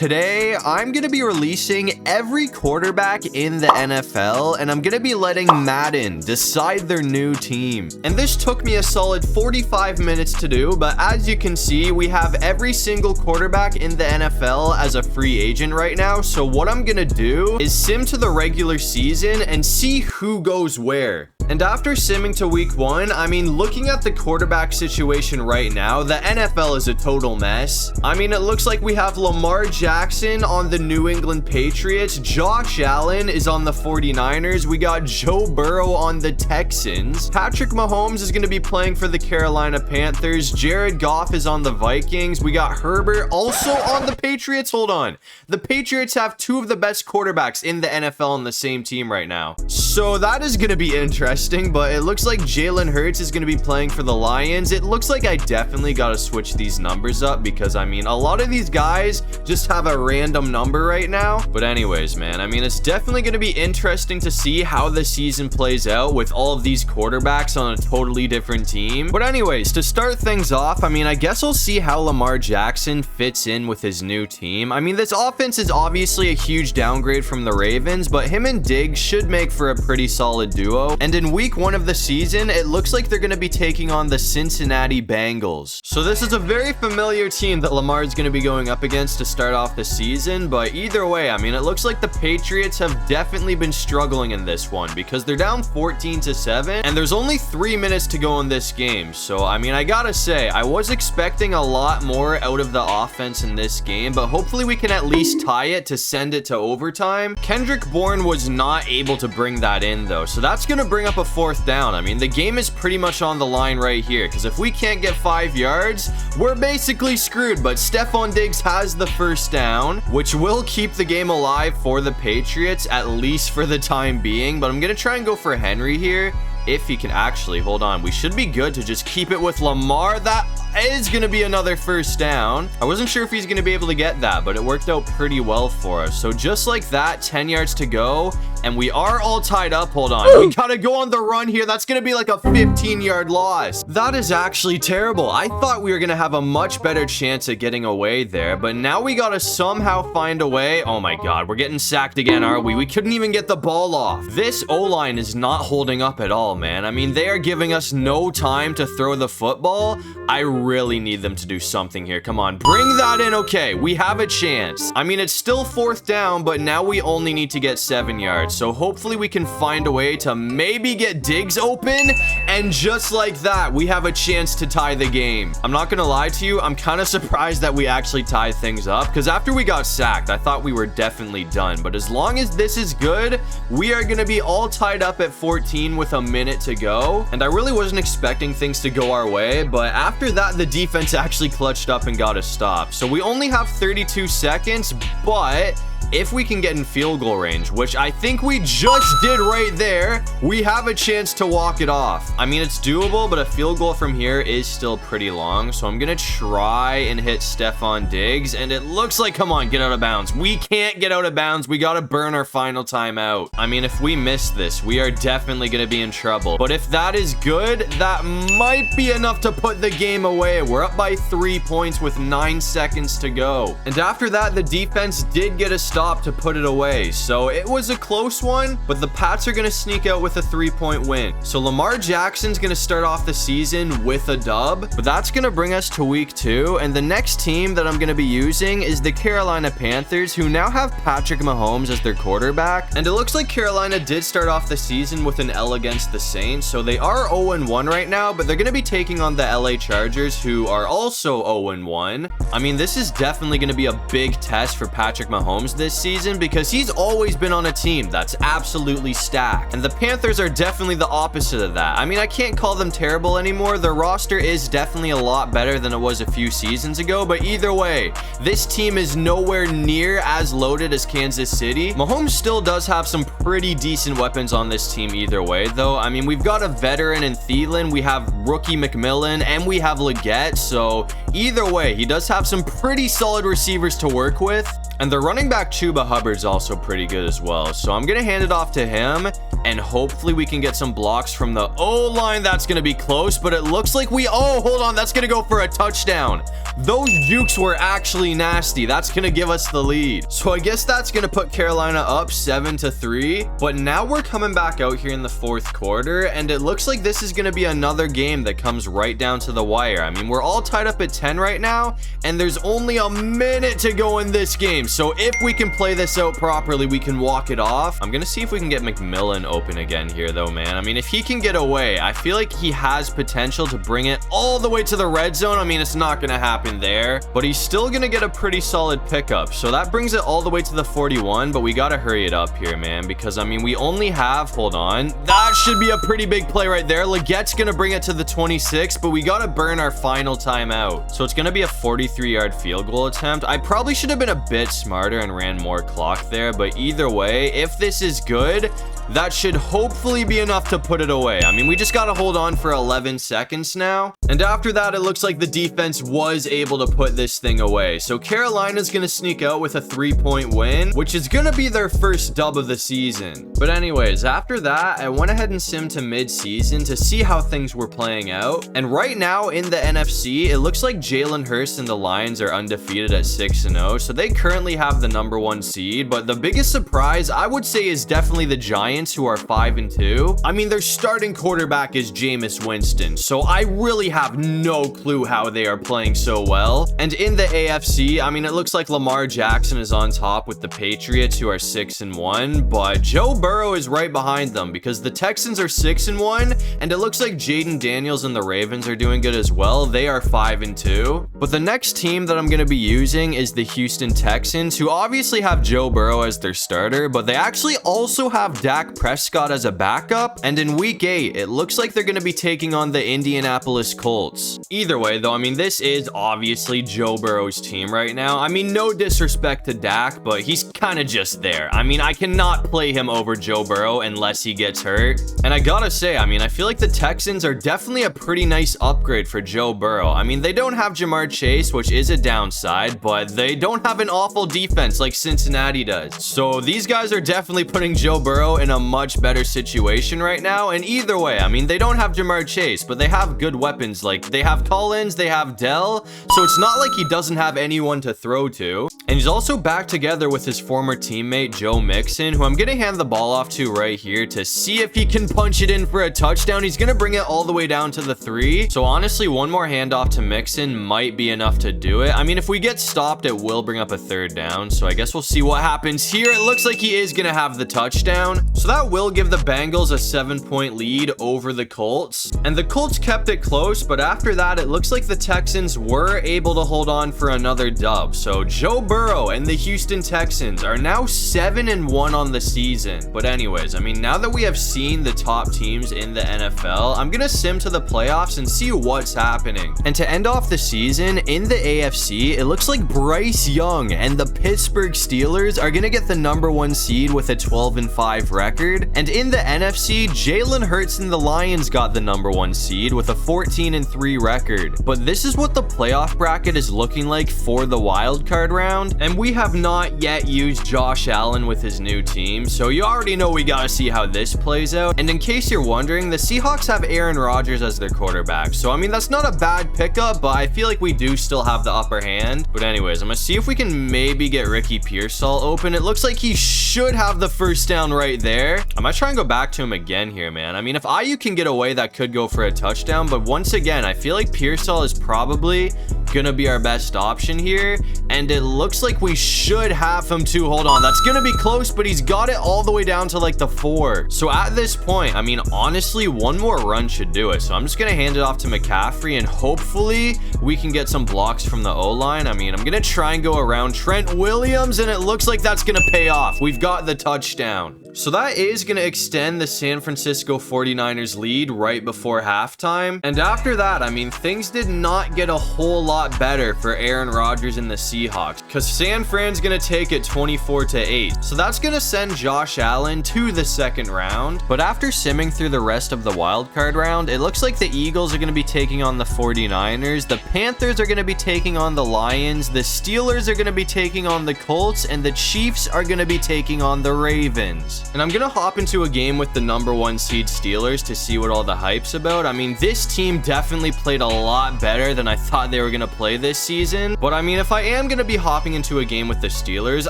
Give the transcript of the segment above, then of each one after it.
today I'm going to be releasing every quarterback in the NFL, and I'm going to be letting Madden decide their new team. And this took me a solid 45 minutes to do, but as you can see, we have every single quarterback in the NFL as a free agent right now. So what I'm going to do is sim to the regular season and see who goes where. And after simming to week 1, I mean, looking at the quarterback situation right now, the NFL is a total mess. I mean, it looks like we have Lamar Jackson on the New England Patriots. Josh Allen is on the 49ers. We got Joe Burrow on the Texans. Patrick Mahomes is going to be playing for the Carolina Panthers. Jared Goff is on the Vikings. We got Herbert also on the Patriots. Hold on. The Patriots have two of the best quarterbacks in the NFL on the same team right now. So that is going to be interesting, but it looks like Jalen Hurts is going to be playing for the Lions. It looks like I definitely got to switch these numbers up because, I mean, a lot of these guys just have a random number right now. But anyways, man, I mean, it's definitely going to be interesting to see how the season plays out with all of these quarterbacks on a totally different team. But anyways, to start things off, I mean, I guess we'll see how Lamar Jackson fits in with his new team. I mean, this offense is obviously a huge downgrade from the Ravens, but him and Diggs should make for a pretty solid duo. And in week 1 of the season, it looks like they're going to be taking on the Cincinnati Bengals. So this is a very familiar team that Lamar is going to be going up against to start off the season, but either way, I mean, it looks like the Patriots have definitely been struggling in this one because they're down 14-7 and there's only 3 minutes to go in this game. So I mean, I gotta say, I was expecting a lot more out of the offense in this game, but hopefully we can at least tie it to send it to overtime. Kendrick Bourne was not able to bring that in though, so that's gonna bring up a 4th down. I mean, the game is pretty much on the line right here because if we can't get 5 yards, we're basically screwed. But Stephon Diggs has the 1st down, which will keep the game alive for the Patriots, at least for the time being. But I'm gonna try and go for Henry here if he can actually hold on. We should be good to just keep it with Lamar. That is going to be another 1st down. I wasn't sure if he's going to be able to get that, but it worked out pretty well for us. So just like that, 10 yards to go, and we are all tied up. Hold on. We got to go on the run here. That's going to be like a 15-yard loss. That is actually terrible. I thought we were going to have a much better chance at getting away there, but now we got to somehow find a way. Oh my God, we're getting sacked again, are we? We couldn't even get the ball off. This O-line is not holding up at all, man. I mean, they are giving us no time to throw the football. I really need them to do something here. Come on, bring that in. Okay, we have a chance. I mean, it's still 4th down, but now we only need to get 7 yards. So hopefully we can find a way to maybe get Diggs open, and just like that, we have a chance to tie the game. I'm not gonna lie to you, I'm kind of surprised that we actually tied things up, because after we got sacked, I thought we were definitely done. But as long as this is good, we are gonna be all tied up at 14 with a minute to go. And I really wasn't expecting things to go our way, but after that, the defense actually clutched up and got a stop. So we only have 32 seconds, but if we can get in field goal range, which I think we just did right there, we have a chance to walk it off. I mean, it's doable, but a field goal from here is still pretty long. So I'm going to try and hit Stephon Diggs, and it looks like, come on, get out of bounds. We can't get out of bounds. We got to burn our final timeout. I mean, if we miss this, we are definitely going to be in trouble. But if that is good, that might be enough to put the game away. We're up by 3 points with 9 seconds to go. And after that, the defense did get a stop to put it away. So it was a close one, but the Pats are going to sneak out with a 3-point win. So Lamar Jackson's going to start off the season with a dub, but that's going to bring us to week 2. And the next team that I'm going to be using is the Carolina Panthers, who now have Patrick Mahomes as their quarterback. And it looks like Carolina did start off the season with an L against the Saints. So they are 0-1 right now, but they're going to be taking on the LA Chargers, who are also 0-1. I mean, this is definitely going to be a big test for Patrick Mahomes this season because he's always been on a team that's absolutely stacked. And the Panthers are definitely the opposite of that. I mean, I can't call them terrible anymore. Their roster is definitely a lot better than it was a few seasons ago, but either way, this team is nowhere near as loaded as Kansas City. Mahomes still does have some pretty decent weapons on this team either way, though. I mean, we've got a veteran in Thielen, we have rookie McMillan, and we have Leggett, so either way, he does have some pretty solid receivers to work with. And the running back Chuba Hubbard's also pretty good as well. So I'm going to hand it off to him, and hopefully we can get some blocks from the O-line. That's going to be close, but it looks like oh, hold on. That's going to go for a touchdown. Those jukes were actually nasty. That's going to give us the lead. So I guess that's going to put Carolina up 7-3. But now we're coming back out here in the fourth quarter, and it looks like this is going to be another game that comes right down to the wire. I mean, we're all tied up at 10 right now, and there's only a minute to go in this game. So if we can play this out properly, we can walk it off. I'm going to see if we can get McMillan open again here, though, man. I mean, if he can get away, I feel like he has potential to bring it all the way to the red zone. I mean, it's not going to happen there, but he's still going to get a pretty solid pickup. So that brings it all the way to the 41, but we got to hurry it up here, man, because, I mean, we only have, hold on, that should be a pretty big play right there. Legette's going to bring it to the 26, but we got to burn our final timeout. So it's going to be a 43-yard field goal attempt. I probably should have been a bit smarter and ran more clock there, but either way, if this is good, that should hopefully be enough to put it away. I mean, we just got to hold on for 11 seconds now. And after that, it looks like the defense was able to put this thing away. So Carolina's going to sneak out with a 3-point win, which is going to be their first dub of the season. But anyways, after that, I went ahead and simmed to mid-season to see how things were playing out. And right now in the NFC, it looks like Jalen Hurts and the Lions are undefeated at 6-0. So they currently have the #1 seed. But the biggest surprise, I would say, is definitely the Giants, who are 5-2. I mean, their starting quarterback is Jameis Winston, so I really have no clue how they are playing so well. And in the AFC, I mean, it looks like Lamar Jackson is on top with the Patriots, who are 6-1, but Joe Burrow is right behind them because the Texans are 6-1, and it looks like Jaden Daniels and the Ravens are doing good as well. They are 5-2. But the next team that I'm going to be using is the Houston Texans, who obviously have Joe Burrow as their starter, but they actually also have Dak Prescott as a backup. And in week 8, it looks like they're going to be taking on the Indianapolis Colts. Either way, though, I mean, this is obviously Joe Burrow's team right now. I mean, no disrespect to Dak, but he's kind of just there. I mean, I cannot play him over Joe Burrow unless he gets hurt. And I gotta say, I mean, I feel like the Texans are definitely a pretty nice upgrade for Joe Burrow. I mean, they don't have Jamar Chase, which is a downside, but they don't have an awful defense like Cincinnati does. So these guys are definitely putting Joe Burrow in a much better situation right now. And either way, I mean, they don't have Jamar Chase, but they have good weapons. Like, they have Collins, they have Dell, so it's not like he doesn't have anyone to throw to. And he's also back together with his former teammate Joe Mixon, who I'm gonna hand the ball off to right here to see if he can punch it in for a touchdown. He's gonna bring it all the way down to the 3. So honestly, one more handoff to Mixon might be enough to do it. I mean, if we get stopped, it will bring up a 3rd down. So I guess we'll see what happens here. It looks like he is gonna have the touchdown. So that will give the Bengals a 7-point lead over the Colts. And the Colts kept it close, but after that, it looks like the Texans were able to hold on for another dub. So Joe Burrow and the Houston Texans are now 7-1 on the season. But anyways, I mean, now that we have seen the top teams in the NFL, I'm gonna sim to the playoffs and see what's happening. And to end off the season, in the AFC, it looks like Bryce Young and the Pittsburgh Steelers are gonna get the #1 seed with a 12-5 record. And in the NFC, Jalen Hurts and the Lions got the #1 seed with a 14-3 record. But this is what the playoff bracket is looking like for the wildcard round. And we have not yet used Josh Allen with his new team, so you already know we gotta see how this plays out. And in case you're wondering, the Seahawks have Aaron Rodgers as their quarterback. So I mean, that's not a bad pickup, but I feel like we do still have the upper hand. But anyways, I'm gonna see if we can maybe get Ricky Pearsall open. It looks like he should have the first down right there. I might try and go back to him again here, man. I mean, if IU can get away, that could go for a touchdown. But once again, I feel like Pearsall is probably gonna be our best option here, and it looks like we should have him too. Hold on, that's gonna be close, but he's got it all the way down to like the 4. So at this point, I mean, honestly, one more run should do it. So I'm just gonna hand it off to McCaffrey, and hopefully we can get some blocks from the O-line. I mean, I'm gonna try and go around Trent Williams, and it looks like that's gonna pay off. We've got the touchdown. So that is going to extend the San Francisco 49ers lead right before halftime. And after that, I mean, things did not get a whole lot better for Aaron Rodgers and the Seahawks, because San Fran's going to take it 24-8. So that's going to send Josh Allen to the second round. But after simming through the rest of the wildcard round, it looks like the Eagles are going to be taking on the 49ers. The Panthers are going to be taking on the Lions. The Steelers are going to be taking on the Colts. And the Chiefs are going to be taking on the Ravens. And I'm going to hop into a game with the #1 seed Steelers to see what all the hype's about. I mean, this team definitely played a lot better than I thought they were going to play this season. But I mean, if I am going to be hopping into a game with the Steelers,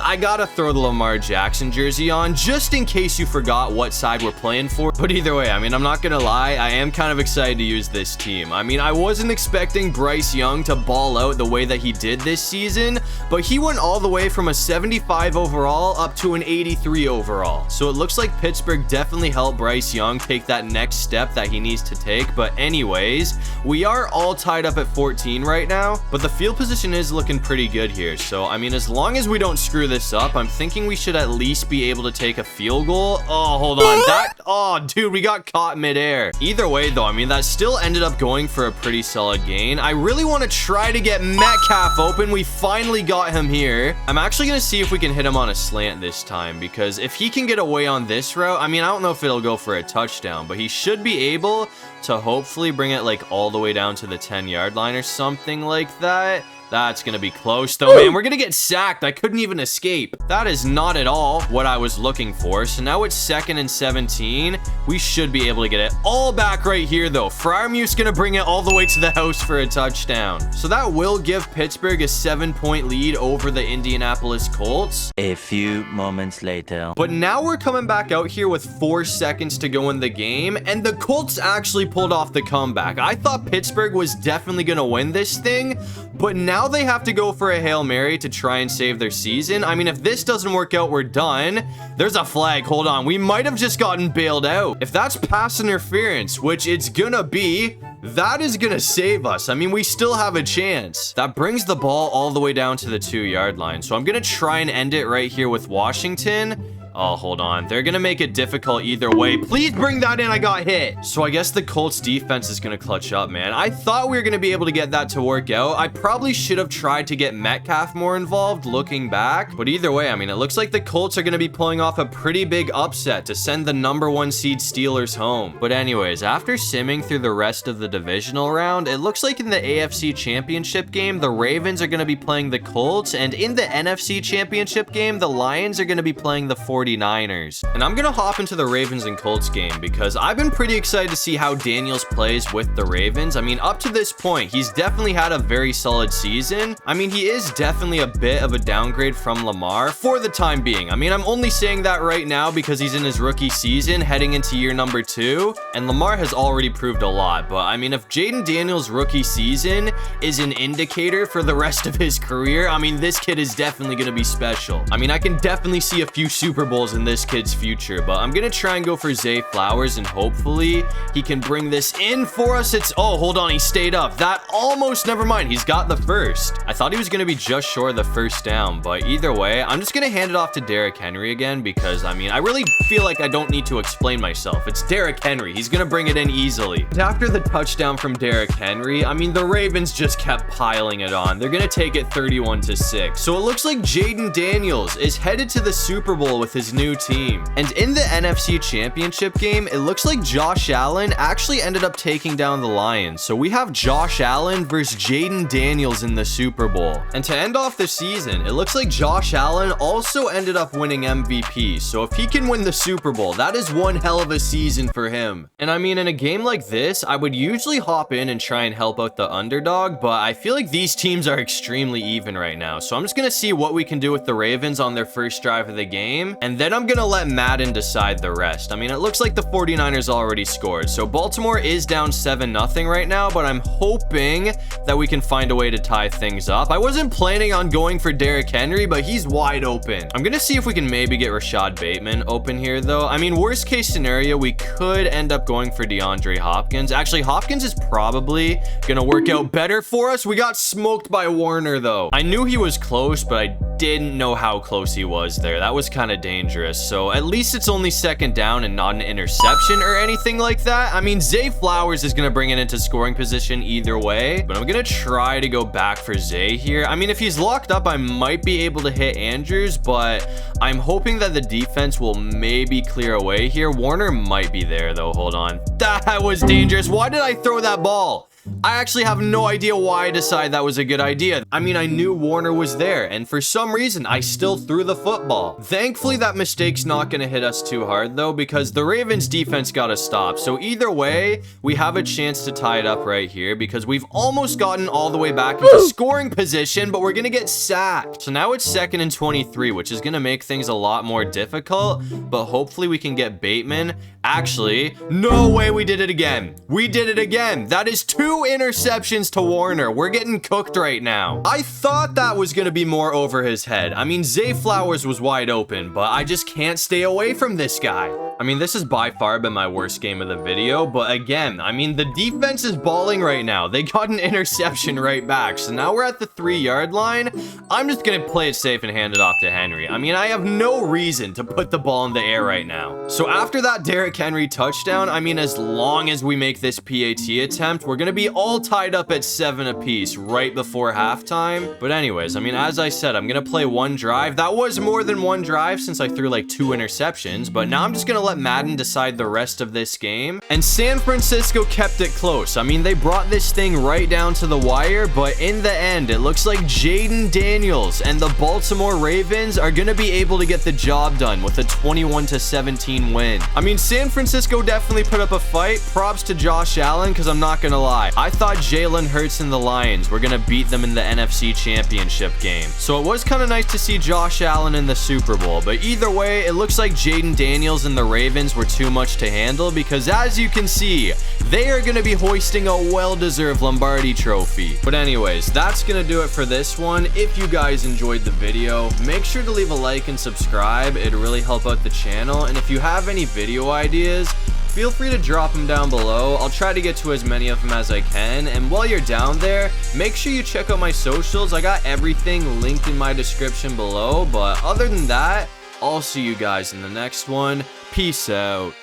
I got to throw the Lamar Jackson jersey on just in case you forgot what side we're playing for. But either way, I mean, I'm not going to lie, I am kind of excited to use this team. I mean, I wasn't expecting Bryce Young to ball out the way that he did this season, but he went all the way from a 75 overall up to an 83 overall. So it looks like Pittsburgh definitely helped Bryce Young take that next step that he needs to take. But anyways, we are all tied up at 14 right now, but the field position is looking pretty good here. So I mean, as long as we don't screw this up, I'm thinking we should at least be able to take a field goal. Oh, hold on. Oh, dude, we got caught midair. Either way though, I mean, that still ended up going for a pretty solid gain. I really want to try to get Metcalf open. We finally got him here. I'm actually going to see if we can hit him on a slant this time, because if he can get away on this route, I mean, I don't know if it'll go for a touchdown, but he should be able to hopefully bring it like all the way down to the 10-yard line or something like that. That's going to be close though, man. We're going to get sacked. I couldn't even escape. That is not at all what I was looking for. So now it's 2nd and 17. We should be able to get it all back right here though. Freiermuth's going to bring it all the way to the house for a touchdown. So that will give Pittsburgh a 7-point lead over the Indianapolis Colts. A few moments later. But now we're coming back out here with 4 seconds to go in the game, and the Colts actually pulled off the comeback. I thought Pittsburgh was definitely going to win this thing, but now they have to go for a Hail Mary to try and save their season. I mean, if this doesn't work out, we're done. There's a flag. Hold on. We might have just gotten bailed out. If that's pass interference, which it's gonna be, that is gonna save us. I mean, we still have a chance. That brings the ball all the way down to the 2-yard line. So I'm gonna try and end it right here with Washington. Oh, hold on. They're going to make it difficult either way. Please bring that in. I got hit. So I guess the Colts defense is going to clutch up, man. I thought we were going to be able to get that to work out. I probably should have tried to get Metcalf more involved looking back. But either way, I mean, it looks like the Colts are going to be pulling off a pretty big upset to send the #1 seed Steelers home. But anyways, after simming through the rest of the divisional round, it looks like in the AFC Championship game, the Ravens are going to be playing the Colts. And in the NFC Championship game, the Lions are going to be playing the 49ers. And I'm gonna hop into the Ravens and Colts game because I've been pretty excited to see how Daniels plays with the Ravens. I mean, up to this point, he's definitely had a very solid season. I mean, he is definitely a bit of a downgrade from Lamar for the time being. I mean, I'm only saying that right now because he's in his rookie season heading into year number 2, and Lamar has already proved a lot. But I mean, if Jaden Daniels' rookie season is an indicator for the rest of his career, I mean, this kid is definitely gonna be special. I mean, I can definitely see a few Super Bowls in this kid's future, but I'm gonna try and go for Zay Flowers, and hopefully he can bring this in for us. Oh, hold on, he stayed up. That almost, never mind, he's got the first. I thought he was gonna be just short of the first down, but either way, I'm just gonna hand it off to Derrick Henry again because, I mean, I really feel like I don't need to explain myself. It's Derrick Henry. He's gonna bring it in easily. And after the touchdown from Derrick Henry, I mean, the Ravens just kept piling it on. They're gonna take it 31-6. So it looks like Jaden Daniels is headed to the Super Bowl with his new team. And in the NFC Championship game, it looks like Josh Allen actually ended up taking down the Lions. So we have Josh Allen versus Jaden Daniels in the Super Bowl. And to end off the season, it looks like Josh Allen also ended up winning MVP. So if he can win the Super Bowl, that is one hell of a season for him. And I mean, in a game like this, I would usually hop in and try and help out the underdog, but I feel like these teams are extremely even right now. So I'm just going to see what we can do with the Ravens on their first drive of the game, and then I'm going to let Madden decide the rest. I mean, it looks like the 49ers already scored. So Baltimore is down 7-0 right now, but I'm hoping that we can find a way to tie things up. I wasn't planning on going for Derrick Henry, but he's wide open. I'm going to see if we can maybe get Rashad Bateman open here, though. I mean, worst case scenario, we could end up going for DeAndre Hopkins. Actually, Hopkins is probably going to work out better for us. We got smoked by Warner, though. I knew he was close, but I didn't know how close he was there. That was kind of dangerous. So at least it's only second down and not an interception or anything like that. I mean, Zay Flowers is going to bring it into scoring position either way, but I'm going to try to go back for Zay here. I mean, if he's locked up, I might be able to hit Andrews, but I'm hoping that the defense will maybe clear away here. Warner might be there though. Hold on. That was dangerous. Why did I throw that ball? I actually have no idea why I decided that was a good idea. I mean, I knew Warner was there, and for some reason, I still threw the football. Thankfully, that mistake's not going to hit us too hard, though, because the Ravens' defense got to stop. So either way, we have a chance to tie it up right here, because we've almost gotten all the way back into scoring position, but we're going to get sacked. So now it's 2nd and 23, which is going to make things a lot more difficult, but hopefully we can get Bateman. Actually, no way we did it again. We did it again. That is 2 interceptions to Warner. We're getting cooked right now. I thought that was going to be more over his head. I mean, Zay Flowers was wide open, but I just can't stay away from this guy. I mean, this has by far been my worst game of the video, but again, I mean, the defense is balling right now. They got an interception right back, so now we're at the 3-yard line. I'm just going to play it safe and hand it off to Henry. I mean, I have no reason to put the ball in the air right now. So after that Derrick Henry touchdown, I mean, as long as we make this PAT attempt, we're going to be all tied up at 7 apiece right before halftime. But anyways, I mean, as I said, I'm going to play one drive. That was more than one drive since I threw like 2 interceptions, but now I'm just going to let Madden decide the rest of this game. And San Francisco kept it close. I mean, they brought this thing right down to the wire, but in the end, it looks like Jaden Daniels and the Baltimore Ravens are going to be able to get the job done with a 21-17 win. I mean, San Francisco definitely put up a fight. Props to Josh Allen, because I'm not going to lie. I thought Jalen Hurts and the Lions were going to beat them in the NFC Championship game. So it was kind of nice to see Josh Allen in the Super Bowl. But either way, it looks like Jaden Daniels and the Ravens were too much to handle, because as you can see, they are going to be hoisting a well-deserved Lombardi trophy. But anyways, that's going to do it for this one. If you guys enjoyed the video, make sure to leave a like and subscribe. It'd really help out the channel. And if you have any video ideas, feel free to drop them down below. I'll try to get to as many of them as I can. And while you're down there, make sure you check out my socials. I got everything linked in my description below. But other than that, I'll see you guys in the next one. Peace out.